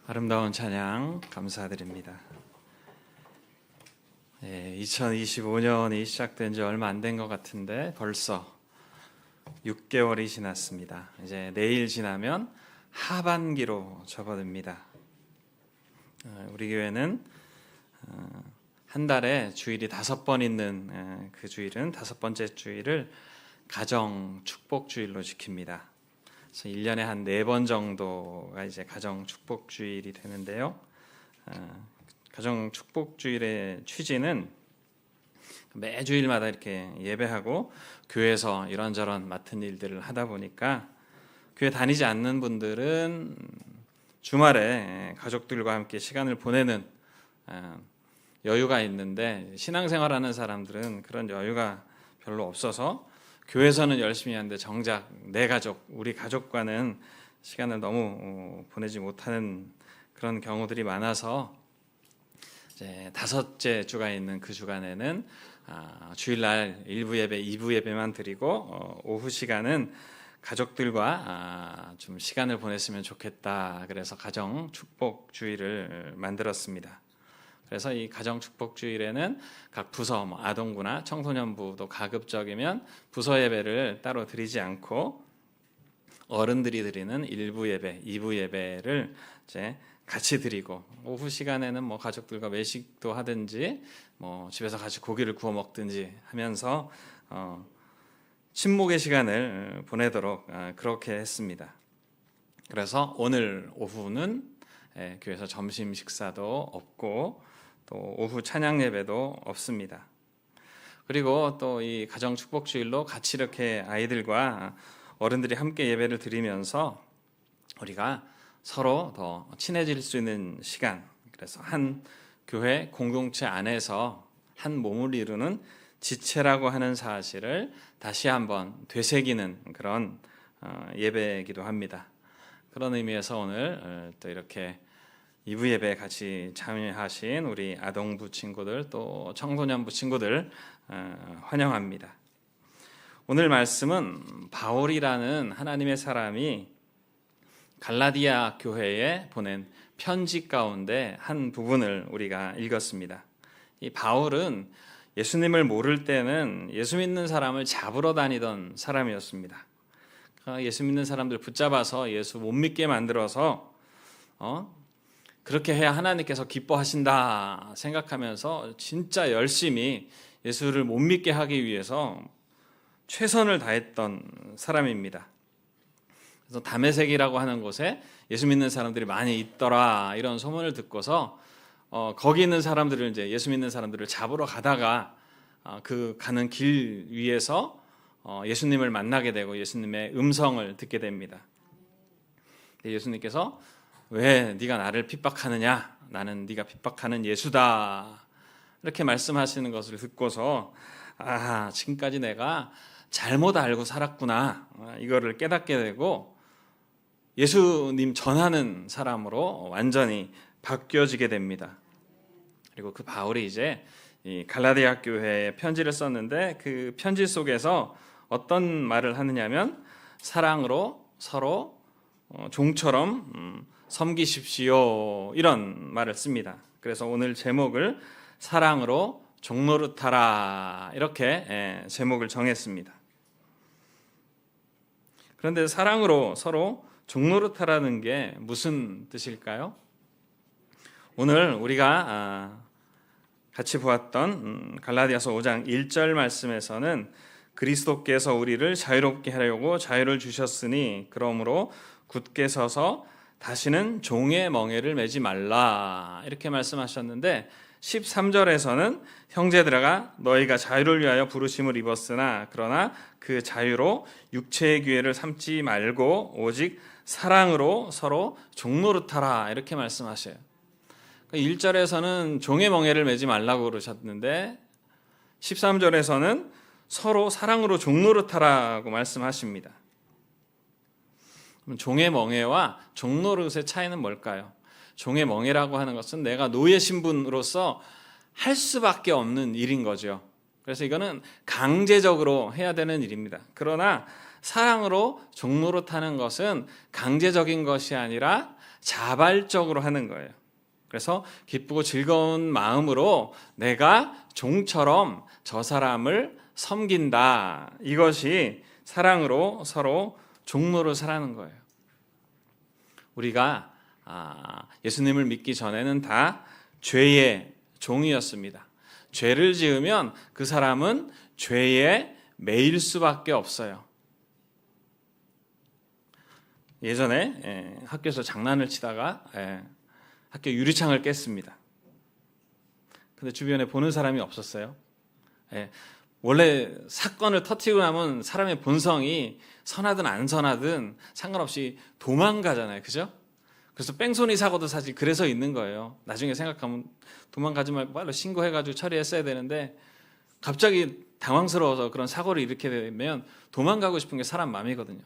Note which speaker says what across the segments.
Speaker 1: 아름다운 찬양 감사드립니다. 2025년이 시작된 지 얼마 안 된 것 같은데 벌써 6개월이 지났습니다. 이제 내일 지나면 하반기로 접어듭니다. 우리 교회는 한 달에 주일이 5번 있는 그 주일은 5번째 주일을 가정 축복 주일로 지킵니다. 그래서 1년에 한 4번 정도가 이제 가정 축복 주일이 되는데요. 가정 축복 주일의 취지는 매주일마다 이렇게 예배하고 교회에서 이런저런 맡은 일들을 하다 보니까 교회 다니지 않는 분들은 주말에 가족들과 함께 시간을 보내는 여유가 있는데 신앙생활하는 사람들은 그런 여유가 별로 없어서 교회에서는 열심히 하는데 정작 내 가족, 우리 가족과는 시간을 너무 보내지 못하는 그런 경우들이 많아서 이제 5째 주가 있는 그 주간에는 주일날 1부 예배, 2부 예배만 드리고 오후 시간은 가족들과 좀 시간을 보냈으면 좋겠다. 그래서 가정 축복 주일을 만들었습니다. 그래서 이 가정 축복 주일에는 각 부서, 아동부나 청소년부도 가급적이면 부서 예배를 따로 드리지 않고 어른들이 드리는 1부 예배, 2부 예배를 이제 같이 드리고 오후 시간에는 가족들과 외식도 하든지 집에서 같이 고기를 구워 먹든지 하면서 친목의 시간을 보내도록 그렇게 했습니다. 그래서 오늘 오후는 교회에서 점심 식사도 없고 또 오후 찬양 예배도 없습니다. 그리고 또 이 가정 축복 주일로 같이 이렇게 아이들과 어른들이 함께 예배를 드리면서 우리가 서로 더 친해질 수 있는 시간, 그래서 한 교회 공동체 안에서 한 몸을 이루는 지체라고 하는 사실을 다시 한번 되새기는 그런 예배이기도 합니다. 그런 의미에서 오늘 또 이렇게 2부 예배에 같이 참여하신 우리 아동부 친구들 또 청소년부 친구들 환영합니다. 오늘 말씀은 바울이라는 하나님의 사람이 갈라디아 교회에 보낸 편지 가운데 한 부분을 우리가 읽었습니다. 이 바울은 예수님을 모를 때는 예수 믿는 사람을 잡으러 다니던 사람이었습니다. 예수 믿는 사람들 붙잡아서 예수 못 믿게 만들어서 그렇게 해야 하나님께서 기뻐하신다 생각하면서 진짜 열심히 예수를 못 믿게 하기 위해서 최선을 다했던 사람입니다. 그래서 다메섹이라고 하는 곳에 예수 믿는 사람들이 많이 있더라 이런 소문을 듣고서 거기 있는 사람들을 이제 예수 믿는 사람들을 잡으러 가다가 그 가는 길 위에서 예수님을 만나게 되고 예수님의 음성을 듣게 됩니다. 예수님께서 왜 네가 나를 핍박하느냐? 나는 네가 핍박하는 예수다. 이렇게 말씀하시는 것을 듣고서 지금까지 내가 잘못 알고 살았구나. 이거를 깨닫게 되고 예수님 전하는 사람으로 완전히 바뀌어지게 됩니다. 그리고 그 바울이 이제 이 갈라디아 교회에 편지를 썼는데 그 편지 속에서 어떤 말을 하느냐면 사랑으로 서로 종처럼 섬기십시오 이런 말을 씁니다. 그래서 오늘 제목을 사랑으로 종노릇하라 이렇게 제목을 정했습니다. 그런데 사랑으로 서로 종노릇하라는 게 무슨 뜻일까요? 오늘 우리가 같이 보았던 갈라디아서 5장 1절 말씀에서는 그리스도께서 우리를 자유롭게 하려고 자유를 주셨으니 그러므로 굳게 서서 다시는 종의 멍에를 매지 말라 이렇게 말씀하셨는데 13절에서는 형제들아 너희가 자유를 위하여 부르심을 입었으나 그러나 그 자유로 육체의 기회를 삼지 말고 오직 사랑으로 서로 종노릇하라 이렇게 말씀하셔요. 1절에서는 종의 멍에를 매지 말라고 그러셨는데 13절에서는 서로 사랑으로 종노릇하라고 말씀하십니다. 그럼 종의 멍에와 종노릇의 차이는 뭘까요? 종의 멍에라고 하는 것은 내가 노예 신분으로서 할 수밖에 없는 일인 거죠. 그래서 이거는 강제적으로 해야 되는 일입니다. 그러나 사랑으로 종노릇하는 것은 강제적인 것이 아니라 자발적으로 하는 거예요. 그래서 기쁘고 즐거운 마음으로 내가 종처럼 저 사람을 섬긴다. 이것이 사랑으로 서로 종로를 사라는 거예요. 우리가 예수님을 믿기 전에는 다 죄의 종이었습니다. 죄를 지으면 그 사람은 죄에 매일 수밖에 없어요. 예전에 학교에서 장난을 치다가 학교 유리창을 깼습니다. 근데 주변에 보는 사람이 없었어요. 원래 사건을 터뜨리고 나면 사람의 본성이 선하든 안 선하든 상관없이 도망가잖아요. 그죠? 그래서 뺑소니 사고도 사실 그래서 있는 거예요. 나중에 생각하면 도망가지 말고 빨리 신고해가지고 처리했어야 되는데 갑자기 당황스러워서 그런 사고를 일으키게 되면 도망가고 싶은 게 사람 마음이거든요.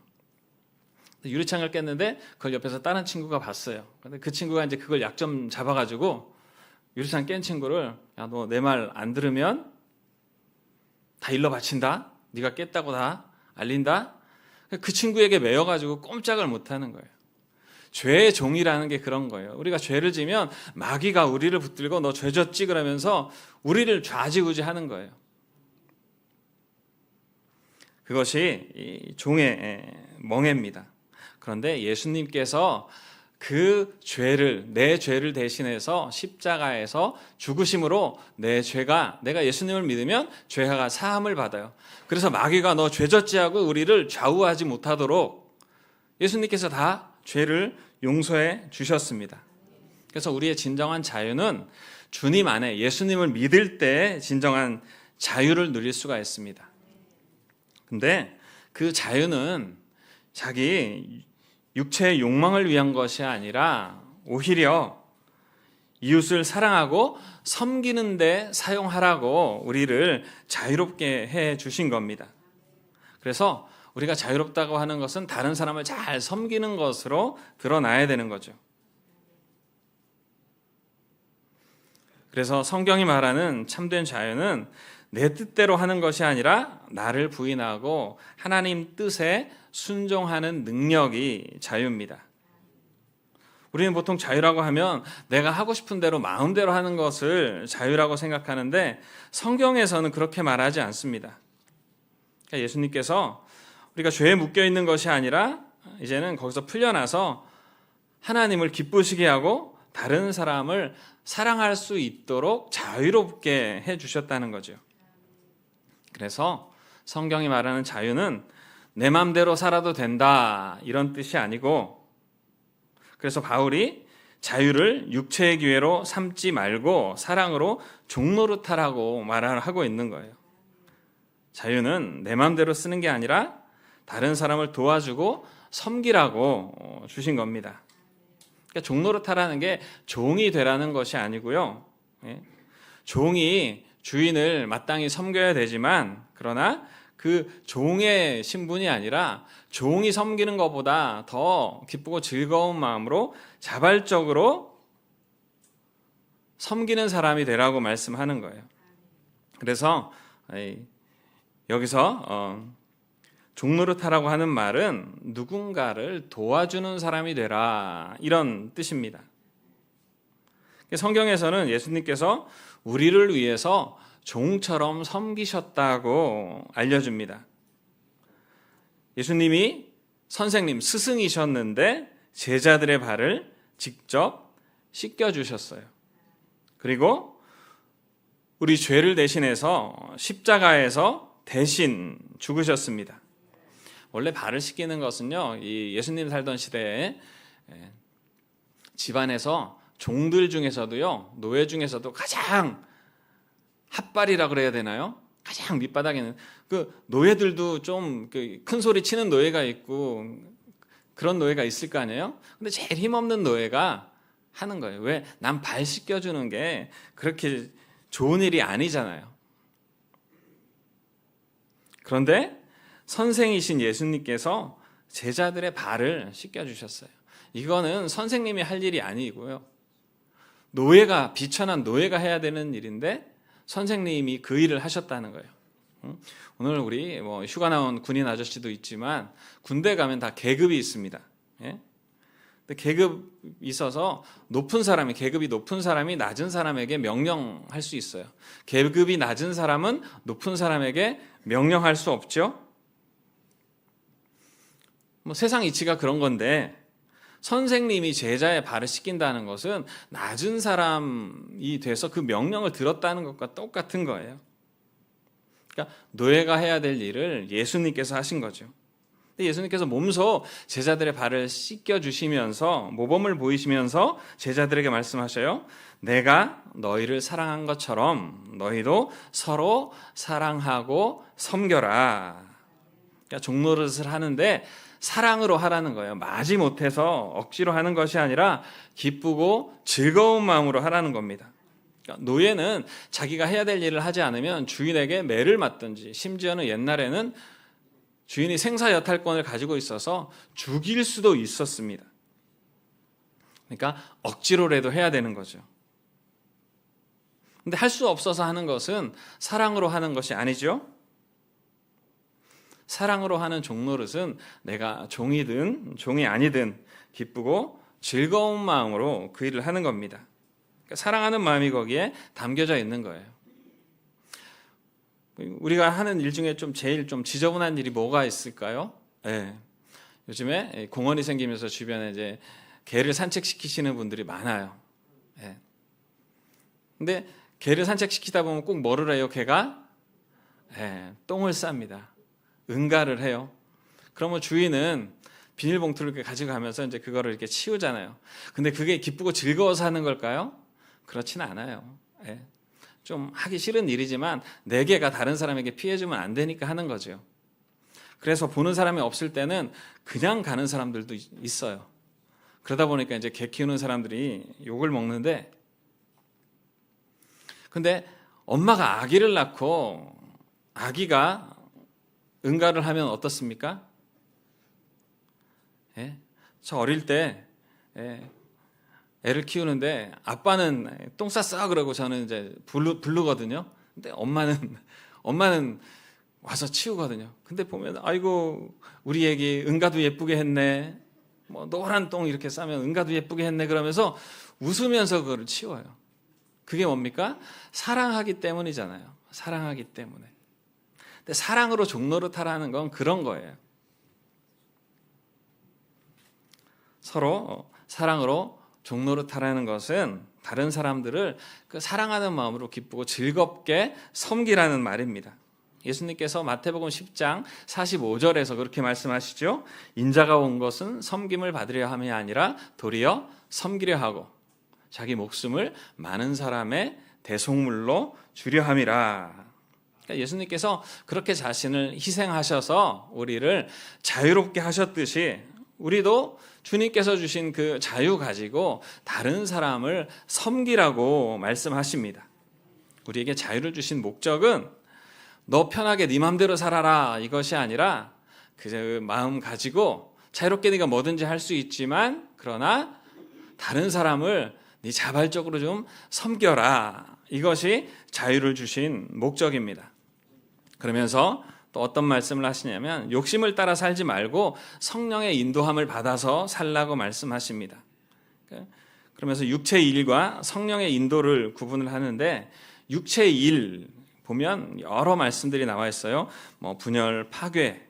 Speaker 1: 유리창을 깼는데 그걸 옆에서 다른 친구가 봤어요. 근데 그 친구가 이제 그걸 약점 잡아가지고 유리창 깬 친구를 야, 너 내 말 안 들으면 다 일러 바친다. 네가 깼다고 다 알린다. 그 친구에게 매여가지고 꼼짝을 못하는 거예요. 죄의 종이라는 게 그런 거예요. 우리가 죄를 지면 마귀가 우리를 붙들고 너 죄 졌지 그러면서 우리를 좌지우지하는 거예요. 그것이 이 종의 멍해입니다. 그런데 예수님께서 그 죄를 내 죄를 대신해서 십자가에서 죽으심으로 내 죄가 내가 예수님을 믿으면 죄가 사함을 받아요. 그래서 마귀가 너 죄 졌지 하고 우리를 좌우하지 못하도록 예수님께서 다 죄를 용서해 주셨습니다. 그래서 우리의 진정한 자유는 주님 안에 예수님을 믿을 때 진정한 자유를 누릴 수가 있습니다. 근데 그 자유는 자기 육체의 욕망을 위한 것이 아니라 오히려 이웃을 사랑하고 섬기는 데 사용하라고 우리를 자유롭게 해 주신 겁니다. 그래서 우리가 자유롭다고 하는 것은 다른 사람을 잘 섬기는 것으로 드러나야 되는 거죠. 그래서 성경이 말하는 참된 자유는 내 뜻대로 하는 것이 아니라 나를 부인하고 하나님 뜻에 순종하는 능력이 자유입니다. 우리는 보통 자유라고 하면 내가 하고 싶은 대로 마음대로 하는 것을 자유라고 생각하는데 성경에서는 그렇게 말하지 않습니다. 그러니까 예수님께서 우리가 죄에 묶여 있는 것이 아니라 이제는 거기서 풀려나서 하나님을 기쁘시게 하고 다른 사람을 사랑할 수 있도록 자유롭게 해 주셨다는 거죠. 그래서 성경이 말하는 자유는 내 맘대로 살아도 된다 이런 뜻이 아니고, 그래서 바울이 자유를 육체의 기회로 삼지 말고 사랑으로 종노릇하라고 말하고 있는 거예요. 자유는 내 맘대로 쓰는 게 아니라 다른 사람을 도와주고 섬기라고 주신 겁니다. 그러니까 종노릇하라는 게 종이 되라는 것이 아니고요. 종이 주인을 마땅히 섬겨야 되지만 그러나 그 종의 신분이 아니라 종이 섬기는 것보다 더 기쁘고 즐거운 마음으로 자발적으로 섬기는 사람이 되라고 말씀하는 거예요. 그래서 여기서 종노릇하라고 하는 말은 누군가를 도와주는 사람이 되라 이런 뜻입니다. 성경에서는 예수님께서 우리를 위해서 종처럼 섬기셨다고 알려줍니다. 예수님이 선생님, 스승이셨는데 제자들의 발을 직접 씻겨주셨어요. 그리고 우리 죄를 대신해서 십자가에서 대신 죽으셨습니다. 원래 발을 씻기는 것은요, 이 예수님 살던 시대에 집안에서 종들 중에서도요, 노예 중에서도 가장 핫발이라 그래야 되나요? 가장 밑바닥에는 그 노예들도 좀 큰 소리 치는 노예가 있고 그런 노예가 있을 거 아니에요? 근데 제일 힘없는 노예가 하는 거예요. 왜? 난 발 씻겨주는 게 그렇게 좋은 일이 아니잖아요. 그런데 선생이신 예수님께서 제자들의 발을 씻겨주셨어요. 이거는 선생님이 할 일이 아니고요. 노예가, 비천한 노예가 해야 되는 일인데 선생님이 그 일을 하셨다는 거예요. 오늘 우리 휴가 나온 군인 아저씨도 있지만 군대 가면 다 계급이 있습니다. 계급이 있어서 계급이 높은 사람이 낮은 사람에게 명령할 수 있어요. 계급이 낮은 사람은 높은 사람에게 명령할 수 없죠. 세상 이치가 그런 건데 선생님이 제자의 발을 씻긴다는 것은 낮은 사람이 돼서 그 명령을 들었다는 것과 똑같은 거예요. 그러니까 노예가 해야 될 일을 예수님께서 하신 거죠. 예수님께서 몸소 제자들의 발을 씻겨주시면서 모범을 보이시면서 제자들에게 말씀하셔요. 내가 너희를 사랑한 것처럼 너희도 서로 사랑하고 섬겨라. 그러니까 종노릇을 하는데 사랑으로 하라는 거예요. 마지못해서 억지로 하는 것이 아니라 기쁘고 즐거운 마음으로 하라는 겁니다. 그러니까 노예는 자기가 해야 될 일을 하지 않으면 주인에게 매를 맞든지 심지어는 옛날에는 주인이 생사여탈권을 가지고 있어서 죽일 수도 있었습니다. 그러니까 억지로라도 해야 되는 거죠. 근데 할 수 없어서 하는 것은 사랑으로 하는 것이 아니죠. 사랑으로 하는 종노릇은 내가 종이든 종이 아니든 기쁘고 즐거운 마음으로 그 일을 하는 겁니다. 그러니까 사랑하는 마음이 거기에 담겨져 있는 거예요. 우리가 하는 일 중에 제일 지저분한 일이 뭐가 있을까요? 요즘에 공원이 생기면서 주변에 이제 개를 산책시키시는 분들이 많아요. 근데 개를 산책시키다 보면 꼭 뭐를 해요? 개가 똥을 쌉니다. 응가를 해요. 그러면 주인은 비닐봉투를 이렇게 가지고 가면서 이제 그거를 이렇게 치우잖아요. 근데 그게 기쁘고 즐거워서 하는 걸까요? 그렇진 않아요. 좀 하기 싫은 일이지만 내 개가 다른 사람에게 피해주면 안 되니까 하는 거죠. 그래서 보는 사람이 없을 때는 그냥 가는 사람들도 있어요. 그러다 보니까 이제 개 키우는 사람들이 욕을 먹는데, 근데 엄마가 아기를 낳고 아기가 응가를 하면 어떻습니까? 저 어릴 때 애를 키우는데 아빠는 똥 쌌어 그러고 저는 이제 부르거든요. 근데 엄마는 와서 치우거든요. 근데 보면 아이고 우리 애기 응가도 예쁘게 했네. 뭐 노란 똥 이렇게 싸면 응가도 예쁘게 했네 그러면서 웃으면서 그걸 치워요. 그게 뭡니까? 사랑하기 때문이잖아요. 사랑하기 때문에. 근데 사랑으로 종노릇하라는 건 그런 거예요. 서로 사랑으로 종노릇하라는 것은 다른 사람들을 그 사랑하는 마음으로 기쁘고 즐겁게 섬기라는 말입니다. 예수님께서 마태복음 10장 45절에서 그렇게 말씀하시죠. 인자가 온 것은 섬김을 받으려 함이 아니라 도리어 섬기려 하고 자기 목숨을 많은 사람의 대속물로 주려 함이라. 그러니까 예수님께서 그렇게 자신을 희생하셔서 우리를 자유롭게 하셨듯이 우리도 주님께서 주신 그 자유 가지고 다른 사람을 섬기라고 말씀하십니다. 우리에게 자유를 주신 목적은 너 편하게 네 마음대로 살아라 이것이 아니라 그 마음 가지고 자유롭게 네가 뭐든지 할 수 있지만 그러나 다른 사람을 네 자발적으로 좀 섬겨라. 이것이 자유를 주신 목적입니다. 그러면서 또 어떤 말씀을 하시냐면 욕심을 따라 살지 말고 성령의 인도함을 받아서 살라고 말씀하십니다. 그러면서 육체의 일과 성령의 인도를 구분을 하는데 육체의 일 보면 여러 말씀들이 나와 있어요. 뭐 분열, 파괴,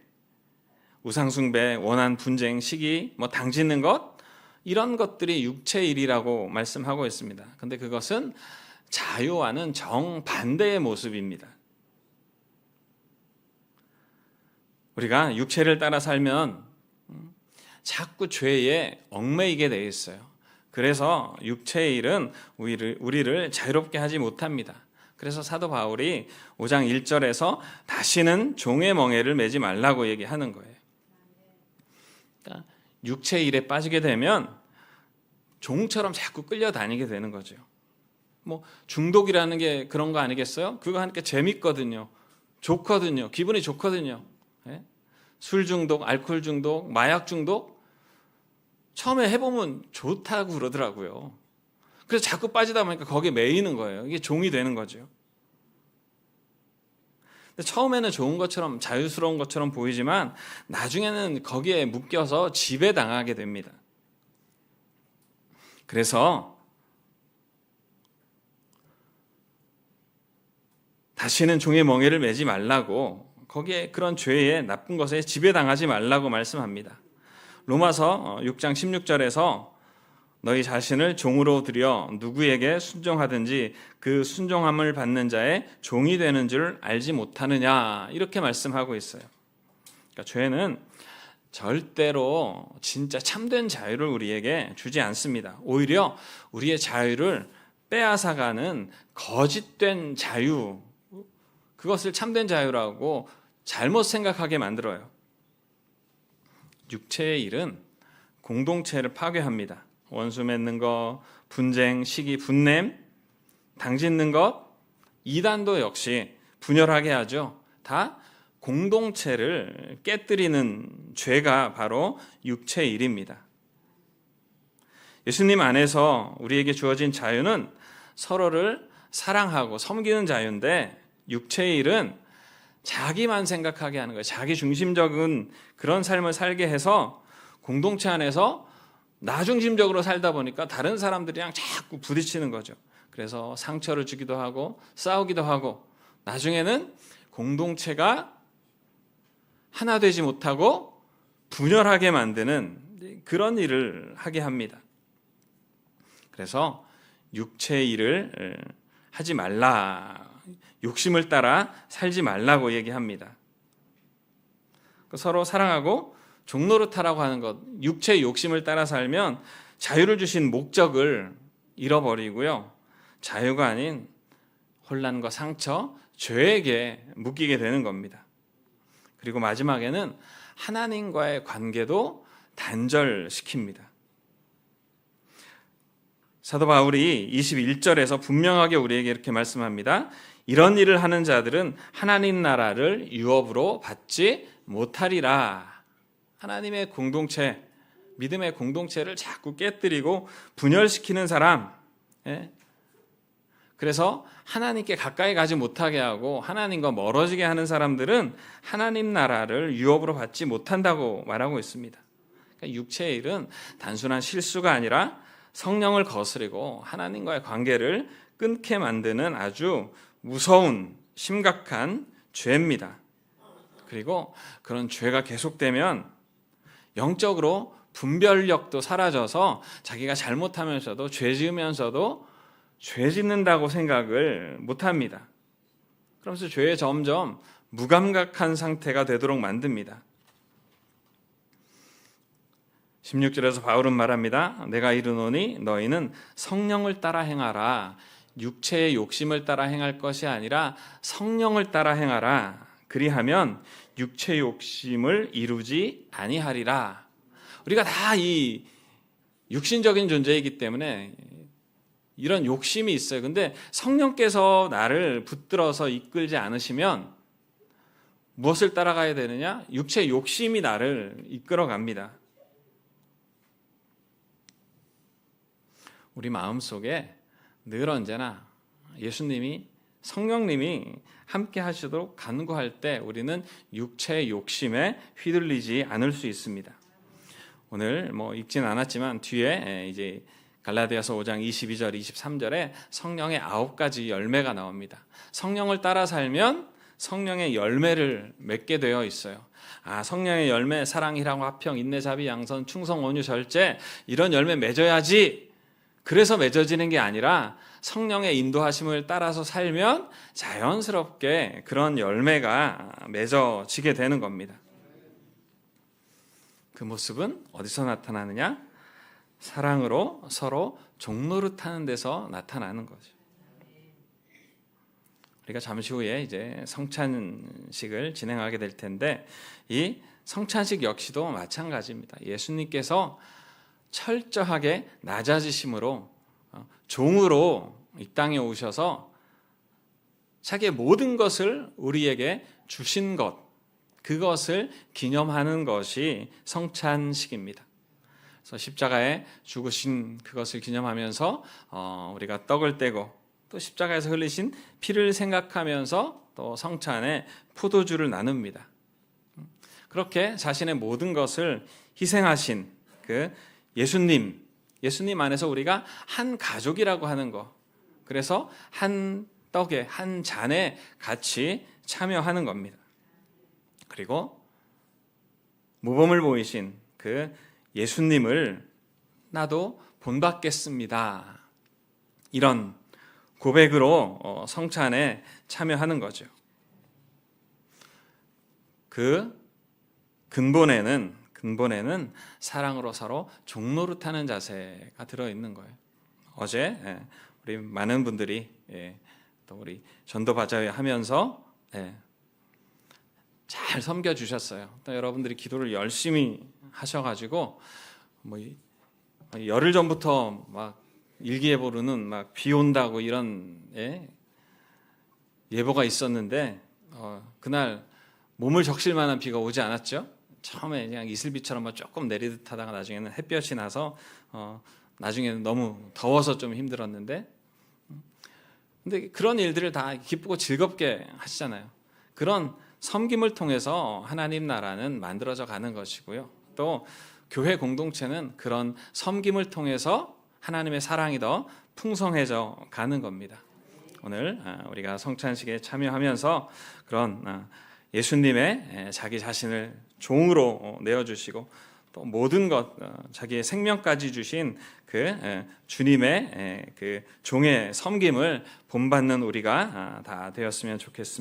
Speaker 1: 우상숭배, 원한, 분쟁, 시기, 뭐 당짓는 것 이런 것들이 육체의 일이라고 말씀하고 있습니다. 근데 그것은 자유와는 정반대의 모습입니다. 우리가 육체를 따라 살면 자꾸 죄에 얽매이게 되어 있어요. 그래서 육체의 일은 우리를 자유롭게 하지 못합니다. 그래서 사도 바울이 5장 1절에서 다시는 종의 멍에를 매지 말라고 얘기하는 거예요. 그러니까 육체의 일에 빠지게 되면 종처럼 자꾸 끌려다니게 되는 거죠. 뭐 중독이라는 게 그런 거 아니겠어요? 그거 하니까 재밌거든요. 좋거든요. 기분이 좋거든요. 술 중독, 알코올 중독, 마약 중독 처음에 해보면 좋다고 그러더라고요. 그래서 자꾸 빠지다 보니까 거기에 매이는 거예요. 이게 종이 되는 거죠. 근데 처음에는 좋은 것처럼 자유스러운 것처럼 보이지만 나중에는 거기에 묶여서 지배당하게 됩니다. 그래서 다시는 종의 멍에를 매지 말라고, 거기에 그런 죄에 나쁜 것에 지배당하지 말라고 말씀합니다. 로마서 6장 16절에서 너희 자신을 종으로 들여 누구에게 순종하든지 그 순종함을 받는 자의 종이 되는 줄 알지 못하느냐, 이렇게 말씀하고 있어요. 그러니까 죄는 절대로 진짜 참된 자유를 우리에게 주지 않습니다. 오히려 우리의 자유를 빼앗아가는 거짓된 자유, 그것을 참된 자유라고 잘못 생각하게 만들어요. 육체의 일은 공동체를 파괴합니다. 원수 맺는 것, 분쟁, 시기, 분냄, 당짓는 것, 이단도 역시 분열하게 하죠. 다 공동체를 깨뜨리는 죄가 바로 육체의 일입니다. 예수님 안에서 우리에게 주어진 자유는 서로를 사랑하고 섬기는 자유인데, 육체의 일은 자기만 생각하게 하는 거예요. 자기 중심적인 그런 삶을 살게 해서 공동체 안에서 나 중심적으로 살다 보니까 다른 사람들이랑 자꾸 부딪히는 거죠. 그래서 상처를 주기도 하고 싸우기도 하고, 나중에는 공동체가 하나 되지 못하고 분열하게 만드는 그런 일을 하게 합니다. 그래서 육체의 일을 하지 말라, 욕심을 따라 살지 말라고 얘기합니다. 서로 사랑하고 종노릇하라고 하는 것, 육체의 욕심을 따라 살면 자유를 주신 목적을 잃어버리고요, 자유가 아닌 혼란과 상처, 죄에게 묶이게 되는 겁니다. 그리고 마지막에는 하나님과의 관계도 단절시킵니다. 사도 바울이 21절에서 분명하게 우리에게 이렇게 말씀합니다. 이런 일을 하는 자들은 하나님 나라를 유업으로 받지 못하리라. 하나님의 공동체, 믿음의 공동체를 자꾸 깨뜨리고 분열시키는 사람, 그래서 하나님께 가까이 가지 못하게 하고 하나님과 멀어지게 하는 사람들은 하나님 나라를 유업으로 받지 못한다고 말하고 있습니다. 그러니까 육체의 일은 단순한 실수가 아니라 성령을 거스르고 하나님과의 관계를 끊게 만드는 아주 무서운 심각한 죄입니다. 그리고 그런 죄가 계속되면 영적으로 분별력도 사라져서 자기가 잘못하면서도 죄 지으면서도 죄 짓는다고 생각을 못합니다. 그러면서 죄에 점점 무감각한 상태가 되도록 만듭니다. 16절에서 바울은 말합니다. 내가 이르노니 너희는 성령을 따라 행하라. 육체의 욕심을 따라 행할 것이 아니라 성령을 따라 행하라. 그리하면 육체의 욕심을 이루지 아니하리라. 우리가 다 이 육신적인 존재이기 때문에 이런 욕심이 있어요. 근데 성령께서 나를 붙들어서 이끌지 않으시면 무엇을 따라가야 되느냐? 육체의 욕심이 나를 이끌어갑니다. 우리 마음속에 늘 언제나 예수님이, 성령님이 함께 하시도록 간구할 때 우리는 육체의 욕심에 휘둘리지 않을 수 있습니다. 오늘 읽진 않았지만 뒤에 이제 갈라디아서 5장 22절 23절에 성령의 9가지 열매가 나옵니다. 성령을 따라 살면 성령의 열매를 맺게 되어 있어요. 성령의 열매, 사랑, 희락, 화평, 인내, 자비, 양선, 충성, 온유, 절제, 이런 열매 맺어야지. 그래서 맺어지는 게 아니라 성령의 인도하심을 따라서 살면 자연스럽게 그런 열매가 맺어지게 되는 겁니다. 그 모습은 어디서 나타나느냐? 사랑으로 서로 종노릇하는 데서 나타나는 거죠. 우리가 잠시 후에 이제 성찬식을 진행하게 될 텐데, 이 성찬식 역시도 마찬가지입니다. 예수님께서 철저하게 낮아지심으로 종으로 이 땅에 오셔서 자기의 모든 것을 우리에게 주신 것, 그것을 기념하는 것이 성찬식입니다. 그래서 십자가에 죽으신 그것을 기념하면서 우리가 떡을 떼고, 또 십자가에서 흘리신 피를 생각하면서 또 성찬에 포도주를 나눕니다. 그렇게 자신의 모든 것을 희생하신 그 예수님, 예수님 안에서 우리가 한 가족이라고 하는 거. 그래서 한 떡에 한 잔에 같이 참여하는 겁니다. 그리고 모범을 보이신 그 예수님을 나도 본받겠습니다. 이런 고백으로 성찬에 참여하는 거죠. 그 근본에는 사랑으로 서로 종노릇하는 자세가 들어있는 거예요. 어제 우리 많은 분들이 또 우리 전도 바자회 하면서 잘 섬겨주셨어요. 또 여러분들이 기도를 열심히 하셔가지고 뭐 열흘 전부터 막 일기예보로는 막 비 온다고 이런 예보가 있었는데 그날 몸을 적실 만한 비가 오지 않았죠. 처음에 그냥 이슬비처럼 막 조금 내리듯 하다가 나중에는 햇볕이 나서 나중에는 너무 더워서 좀 힘들었는데, 근데 그런 일들을 다 기쁘고 즐겁게 하시잖아요. 그런 섬김을 통해서 하나님 나라는 만들어져 가는 것이고요. 또 교회 공동체는 그런 섬김을 통해서 하나님의 사랑이 더 풍성해져 가는 겁니다. 오늘 우리가 성찬식에 참여하면서 그런 예수님의 자기 자신을 종으로 내어주시고 또 모든 것 자기의 생명까지 주신 그 주님의 그 종의 섬김을 본받는 우리가 다 되었으면 좋겠습니다.